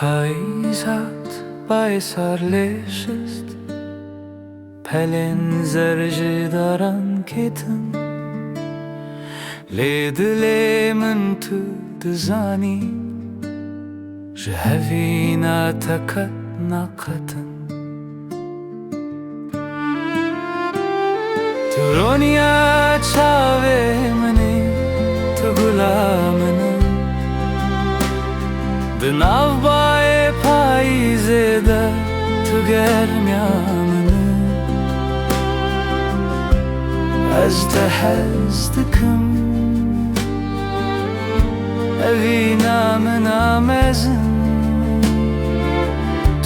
Pajzat bajsar lesest Pelen zerji daran keten Ledelemen tu dızani Jehevina takat naqatan Turonia çave meni tu gulamını Dınav baye payzede tu germyamını Ez de hezdikim Evina mına mezin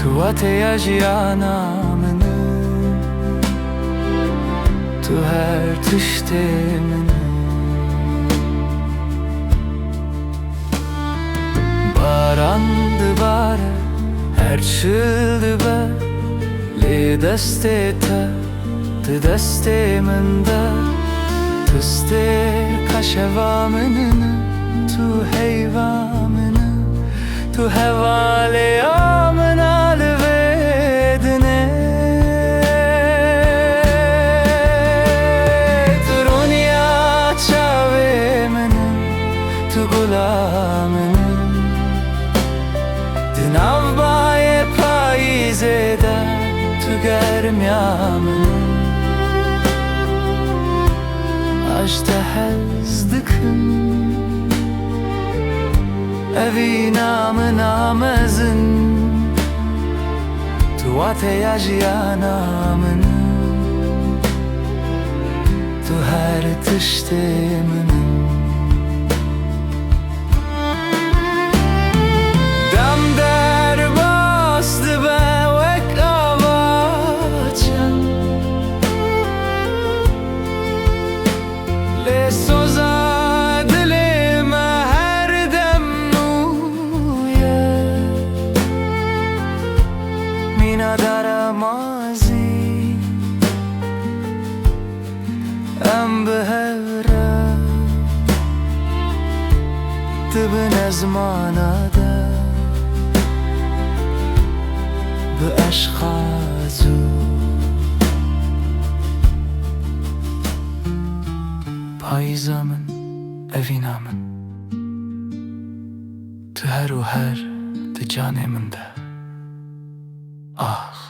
Tu ateya jiyanamını Tu her tiştemini Barandı bare her çıldı be Le destete Tı desteminde Tıstir kaşevamını Tu heyvamını Tu hevaleyamına lüvedine Durunya çavemını Tu gulamını Dınav baye payzede Tu germyamını Ajda hezdikim Evina mına mezin Tu ateya jiyanamını Tu her tiştemini Daramazi Em behevre Tibne zmanada Bi eşkhazu Payzamın evinamın Tu her u her Ti caneminde Ah